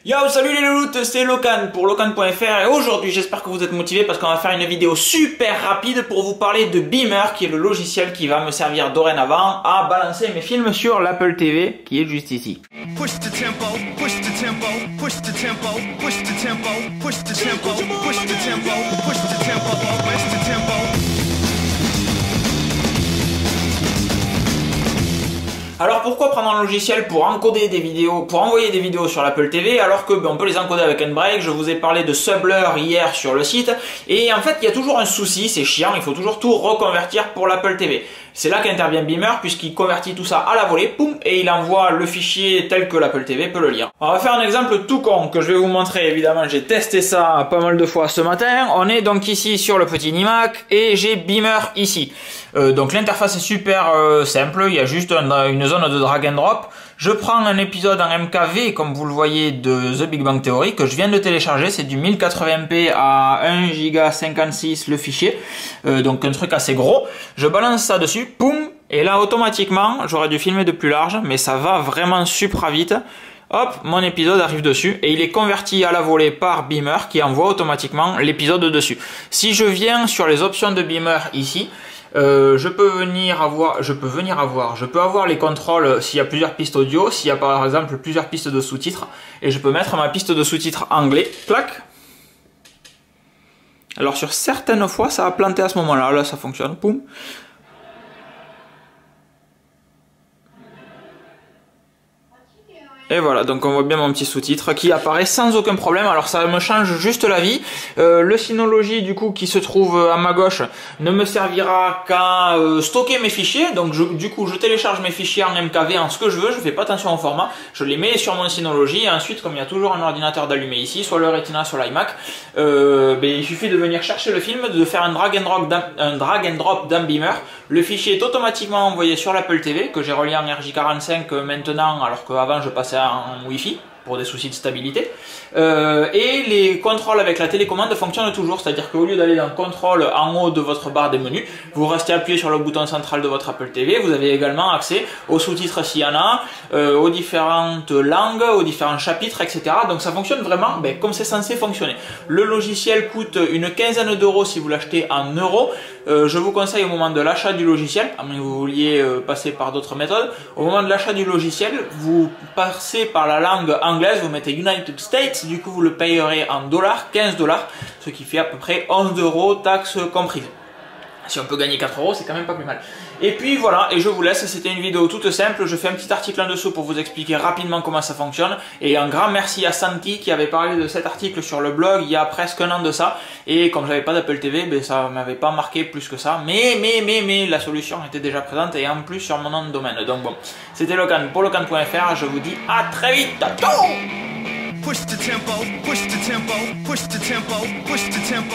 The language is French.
Yo, salut les louloutes, c'est Locan pour Locan.fr et aujourd'hui j'espère que vous êtes motivés parce qu'on va faire une vidéo super rapide pour vous parler de Beamer qui est le logiciel qui va me servir dorénavant à balancer mes films sur l'Apple TV qui est juste ici. Push the tempo, push the tempo, push the tempo, push the tempo, push the tempo, push the tempo, push the tempo, push the tempo. Alors pourquoi prendre un logiciel pour encoder des vidéos, pour envoyer des vidéos sur l'Apple TV alors que on peut les encoder avec Handbrake? Je vous ai parlé de Subblur hier sur le site et en fait il y a toujours un souci, c'est chiant, il faut toujours tout reconvertir pour l'Apple TV. C'est là qu'intervient Beamer puisqu'il convertit tout ça à la volée, poum, et il envoie le fichier tel que l'Apple TV peut le lire. On va faire un exemple tout con que je vais vous montrer, évidemment j'ai testé ça pas mal de fois ce matin. On est donc ici sur le petit iMac et j'ai Beamer ici. Donc l'interface est super simple, il y a juste une zone de drag and drop. Je prends un épisode en MKV comme vous le voyez de The Big Bang Theory que je viens de télécharger, c'est du 1080p à 1,56 Go le fichier, donc un truc assez gros. Je balance ça dessus, poum, et là automatiquement, j'aurais dû filmer de plus large, mais ça va vraiment super vite. Hop, mon épisode arrive dessus et il est converti à la volée par Beamer qui envoie automatiquement l'épisode dessus. Si je viens sur les options de Beamer ici, je peux avoir les contrôles s'il y a plusieurs pistes audio, s'il y a par exemple plusieurs pistes de sous-titres, et je peux mettre ma piste de sous-titres anglais, clac. Alors sur certaines fois ça a planté à ce moment-là, là ça fonctionne, poum. Et voilà, donc on voit bien mon petit sous-titre qui apparaît sans aucun problème. Alors ça me change juste la vie. Le Synology du coup qui se trouve à ma gauche ne me servira qu'à stocker mes fichiers. Donc du coup je télécharge mes fichiers en MKV en ce que je veux. Je fais pas attention au format. Je les mets sur mon Synology et ensuite comme il y a toujours un ordinateur d'allumé ici, soit le Retina, soit l'iMac, il suffit de venir chercher le film, de faire un drag and drop dans Beamer. Le fichier est automatiquement envoyé sur l'Apple TV que j'ai relié en RJ45 maintenant alors qu'avant je passais en Wi-Fi pour des soucis de stabilité, et les contrôles avec la télécommande fonctionnent toujours, c'est-à-dire qu'au lieu d'aller dans contrôle en haut de votre barre des menus, vous restez appuyé sur le bouton central de votre Apple TV. Vous avez également accès aux sous-titres s'il y en a, aux différentes langues, aux différents chapitres, etc. Donc ça fonctionne vraiment comme c'est censé fonctionner. Le logiciel coûte une quinzaine d'euros si vous l'achetez en euros. Je vous conseille au moment de l'achat du logiciel, à moins que vous vouliez passer par d'autres méthodes, au moment de l'achat du logiciel, vous passez par la langue anglaise, vous mettez United States, du coup vous le payerez en dollars, 15 $, ce qui fait à peu près 11 €, taxes comprises. Si on peut gagner 4 €, c'est quand même pas plus mal. Et puis voilà, et je vous laisse, c'était une vidéo toute simple, je fais un petit article en dessous pour vous expliquer rapidement comment ça fonctionne, et un grand merci à Santi qui avait parlé de cet article sur le blog il y a presque un an de ça, et comme j'avais pas d'Apple TV, ça m'avait pas marqué plus que ça, mais la solution était déjà présente, et en plus sur mon nom de domaine. Donc bon, c'était Locan pour Locan.fr, je vous dis à très vite, ciao. Push the tempo, push the tempo, push the tempo, push the tempo.